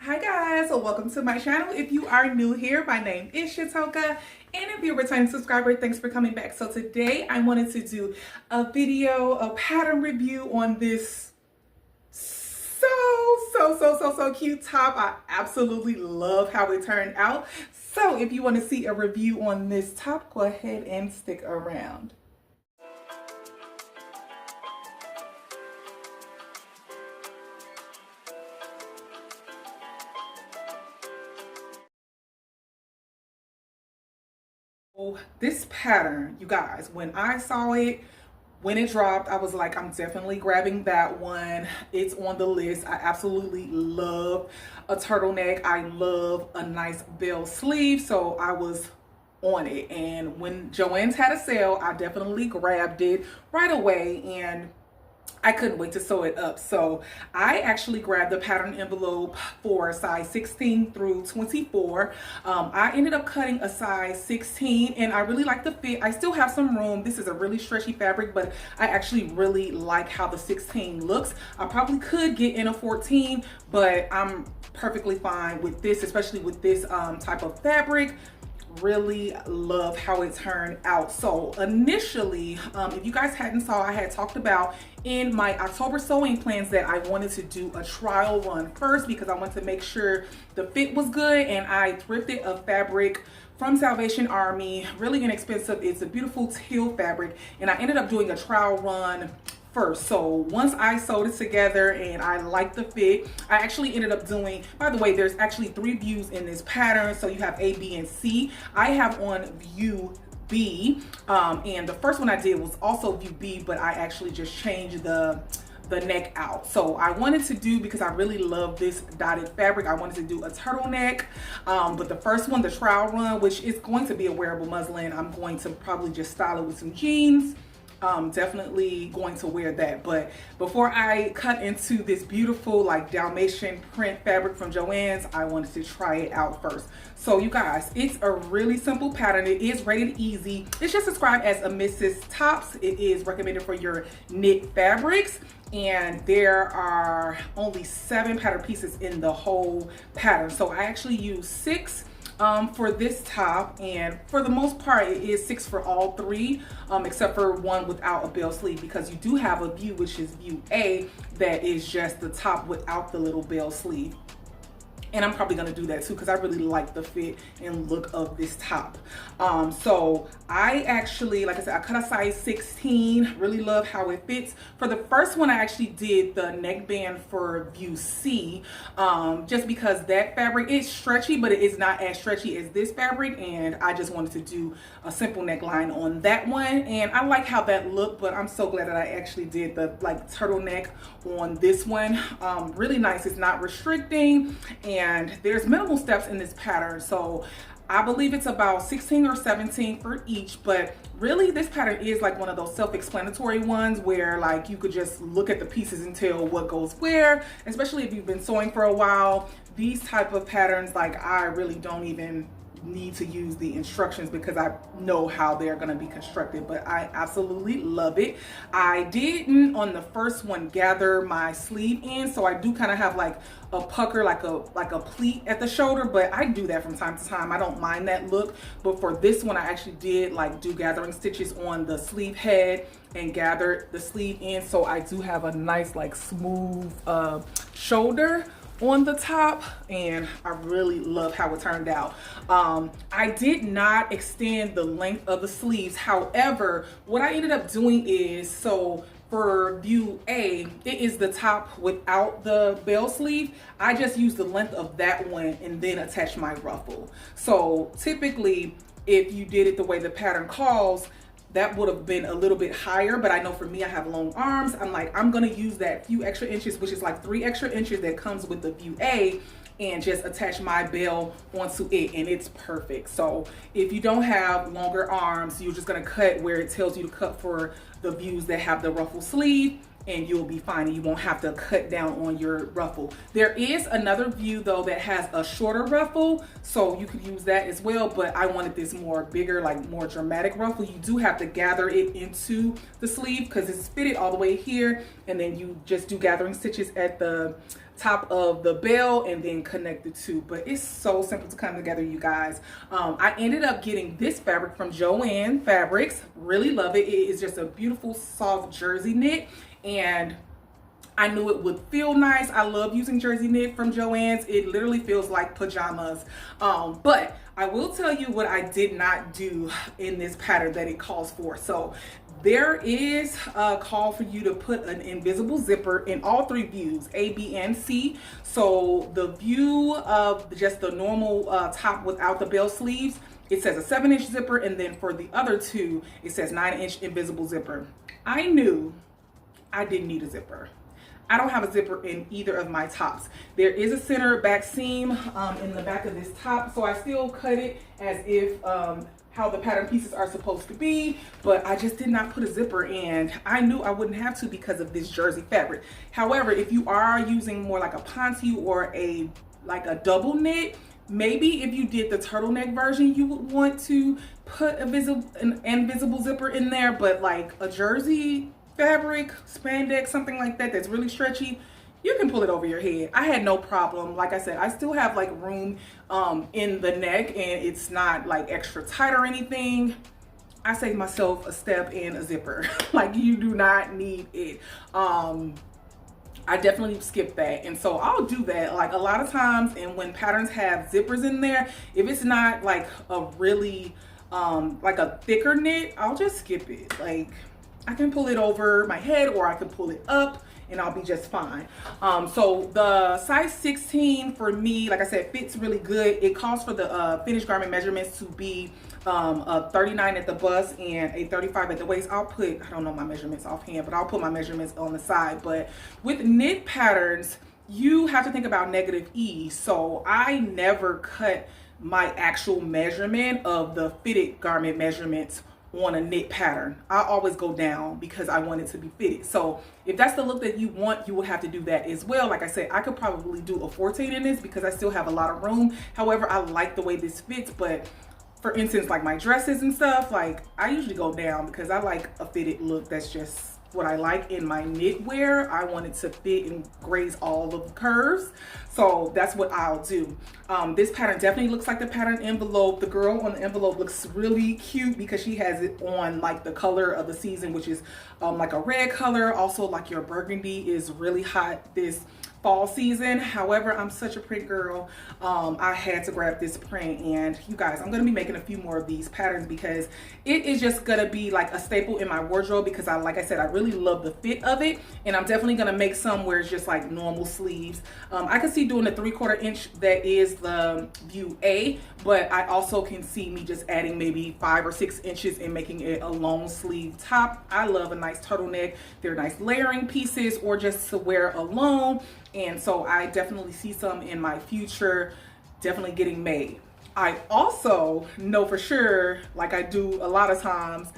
Hi guys, welcome to my channel. If you are new here, my name is Shatoka, and if you're a returning subscriber, thanks for coming back. So today I wanted to do a video, a pattern review on this so cute top. I absolutely love how it turned out. So if you want to see a review on this top, go ahead and stick around. This pattern, you guys, when I saw it, when it dropped, I was like, I'm definitely grabbing that one. It's on the list. I absolutely love a turtleneck. I love a nice bell sleeve. So I was on it. And when Joann's had a sale, I definitely grabbed it right away. And I couldn't wait to sew it up. So I actually grabbed the pattern envelope for size 16 through 24. I ended up cutting a size 16 and I really like the fit. I still have some room. This is a really stretchy fabric, but I actually really like how the 16 looks. I probably could get in a 14, but I'm perfectly fine with this, especially with this type of fabric. Really love how it turned out. So initially, if you guys hadn't saw, I had talked about in my October sewing plans that I wanted to do a trial run first because I wanted to make sure the fit was good, and I thrifted a fabric from Salvation Army, really inexpensive. It's a beautiful teal fabric, and I ended up doing a trial run first. So once I sewed it together and I liked the fit, I actually ended up doing, by the way, there's actually 3 views in this pattern. So you have A, B, and C. I have on view B, and the first one I did was also view B, but I actually just changed the neck out. So I wanted to do, because I really love this dotted fabric, I wanted to do a turtleneck. But the first one, the trial run, which is going to be a wearable muslin, I'm going to probably just style it with some jeans. Definitely going to wear that. But before I cut into this beautiful like Dalmatian print fabric from Joann's, I wanted to try it out first. So you guys, it's a really simple pattern. It is rated easy. It's just described as a Mrs. Tops. It is recommended for your knit fabrics, and there are only 7 pattern pieces in the whole pattern. So I actually use 6 for this top, and for the most part it is 6 for all 3, except for one without a bell sleeve, because you do have a view, which is view A, that is just the top without the little bell sleeve. And I'm probably gonna do that too because I really like the fit and look of this top. So I actually, like I said, I cut a size 16, really love how it fits. For the first one, I actually did the neckband for view C, just because that fabric is stretchy, but it is not as stretchy as this fabric, and I just wanted to do a simple neckline on that one. And I like how that looked, but I'm so glad that I actually did the like turtleneck on this one. Really nice. It's not restricting, and there's minimal steps in this pattern. So I believe it's about 16 or 17 for each, but really this pattern is like one of those self-explanatory ones where like you could just look at the pieces and tell what goes where, especially if you've been sewing for a while. These type of patterns, like I really don't even need to use the instructions because I know how they're going to be constructed, but I absolutely love it. I didn't on the first one gather my sleeve in, so I do kind of have like a pucker, like a pleat at the shoulder, but I do that from time to time. I don't mind that look, but for this one I actually did like do gathering stitches on the sleeve head and gather the sleeve in, so I do have a nice like smooth shoulder on the top, and I really love how it turned out. I did not extend the length of the sleeves. However, what I ended up doing is, so for view A, it is the top without the bell sleeve. I just used the length of that one and then attach my ruffle. So typically, if you did it the way the pattern calls, that would have been a little bit higher, but I know for me, I have long arms. I'm like, I'm gonna use that few extra inches, which is like 3 extra inches that comes with the view A, and just attach my bell onto it, and it's perfect. So if you don't have longer arms, you're just gonna cut where it tells you to cut for the views that have the ruffle sleeve, and you'll be fine, and you won't have to cut down on your ruffle. There is another view though that has a shorter ruffle, so you could use that as well, but I wanted this more bigger, like more dramatic ruffle. You do have to gather it into the sleeve because it's fitted all the way here, and then you just do gathering stitches at the top of the bell and then connect the two. But it's so simple to come together, you guys. I ended up getting this fabric from Joann Fabrics. Really love it. It is just a beautiful soft jersey knit, and I knew it would feel nice. I love using jersey knit from Joann's. It literally feels like pajamas. But I will tell you what I did not do in this pattern that it calls for. So there is a call for you to put an invisible zipper in all three views, A, B, and C. So the view of just the normal top without the bell sleeves, it says a 7-inch zipper, and then for the other two, it says 9-inch invisible zipper. I knew I didn't need a zipper. I don't have a zipper in either of my tops. There is a center back seam in the back of this top, so I still cut it as if how the pattern pieces are supposed to be, but I just did not put a zipper in. I knew I wouldn't have to because of this jersey fabric. However, if you are using more like a ponte or like a double knit, maybe if you did the turtleneck version, you would want to put an invisible zipper in there, but like a jersey fabric, spandex, something like that that's really stretchy, you can pull it over your head. I had no problem. Like I said, I still have like room in the neck, and it's not like extra tight or anything. I saved myself a step and a zipper. Like, you do not need it. I definitely skipped that, and so I'll do that like a lot of times. And when patterns have zippers in there, if it's not like a really like a thicker knit, I'll just skip it. Like, I can pull it over my head, or I can pull it up and I'll be just fine. So the size 16 for me, like I said, fits really good. It calls for the finished garment measurements to be a 39 at the bust and a 35 at the waist. I'll put, I don't know my measurements offhand, but I'll put my measurements on the side. But with knit patterns, you have to think about negative E. So I never cut my actual measurement of the fitted garment measurements on a knit pattern. I always go down because I want it to be fitted. So if that's the look that you want, you will have to do that as well. Like I said, I could probably do a 14 in this because I still have a lot of room. However, I like the way this fits. But for instance, like my dresses and stuff, like I usually go down because I like a fitted look. That's just what I like in my knitwear. I want it to fit and graze all of the curves. So that's what I'll do. This pattern definitely looks like the pattern envelope. The girl on the envelope looks really cute because she has it on like the color of the season, which is like a red color. Also, like your burgundy is really hot this fall season. However, I'm such a print girl. I had to grab this print, and you guys, I'm gonna be making a few more of these patterns because it is just gonna be like a staple in my wardrobe because like I said, I really love the fit of it. And I'm definitely gonna make some where it's just like normal sleeves. I can see doing a 3/4 inch that is the view A, but I also can see me just adding maybe 5 or 6 inches and making it a long sleeve top. I love a nice turtleneck. They're nice layering pieces or just to wear alone. And so I definitely see some in my future definitely getting made. I also know for sure, like I do a lot of times,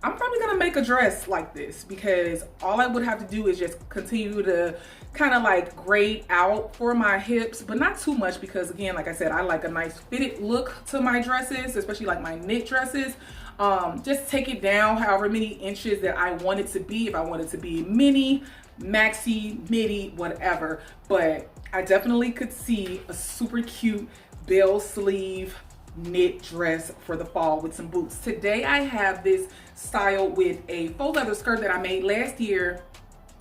I'm probably gonna make a dress like this because all I would have to do is just continue to kind of like grade out for my hips, but not too much because again, like I said, I like a nice fitted look to my dresses, especially like my knit dresses. Just take it down however many inches that I want it to be. If I want it to be mini, maxi, midi, whatever. But I definitely could see a super cute bell sleeve knit dress for the fall with some boots. Today I have this style with a faux leather skirt that I made last year.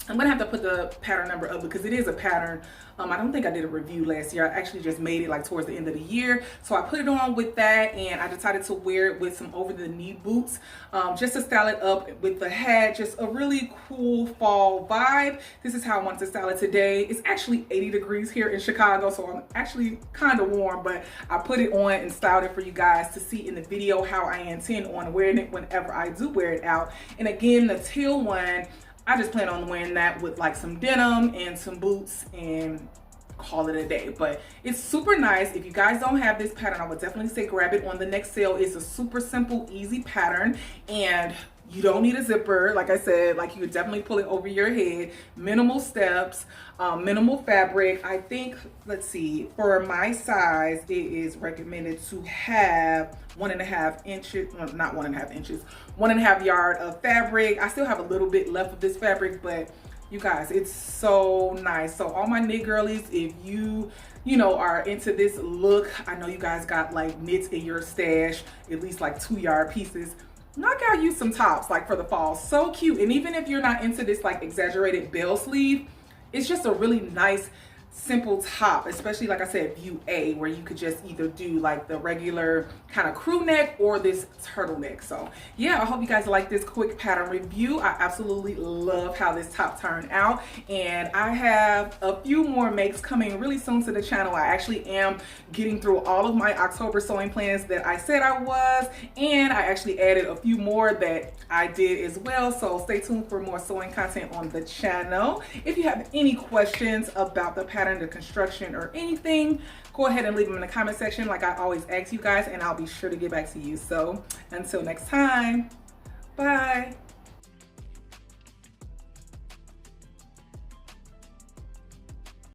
I'm gonna have to put the pattern number up because it is a pattern. I don't think I did a review last year. I actually just made it like towards the end of the year. So I put it on with that, and I decided to wear it with some over the knee boots just to style it up with the hat. Just a really cool fall vibe. This is how I wanted to style it today. It's actually 80 degrees here in Chicago, so I'm actually kind of warm, but I put it on and styled it for you guys to see in the video how I intend on wearing it whenever I do wear it out. And again, the teal one, I just plan on wearing that with like some denim and some boots and call it a day. But it's super nice. If you guys don't have this pattern, I would definitely say grab it on the next sale. It's a super simple, easy pattern, and you don't need a zipper. Like I said, like you could definitely pull it over your head. Minimal steps, minimal fabric. I think, let's see, for my size, it is recommended to have 1.5 inches, well, not 1.5 inches, 1.5 yard of fabric. I still have a little bit left of this fabric, but You guys, it's so nice. So all my knit girlies, if you know, are into this look, I know you guys got like knits in your stash, at least like 2-yard pieces. Knock out you some tops like for the fall. So cute. And even if you're not into this like exaggerated bell sleeve, it's just a really nice simple top, especially like I said, view A, where you could just either do like the regular kind of crew neck or this turtleneck. So yeah, I hope you guys like this quick pattern review. I absolutely love how this top turned out, and I have a few more makes coming really soon to the channel. I actually am getting through all of my October sewing plans that I said I was, and I actually added a few more that I did as well. So stay tuned for more sewing content on the channel. If you have any questions about the pattern, the construction, or anything, go ahead and leave them in the comment section like I always ask you guys, and I'll be sure to get back to you. So until next time, bye.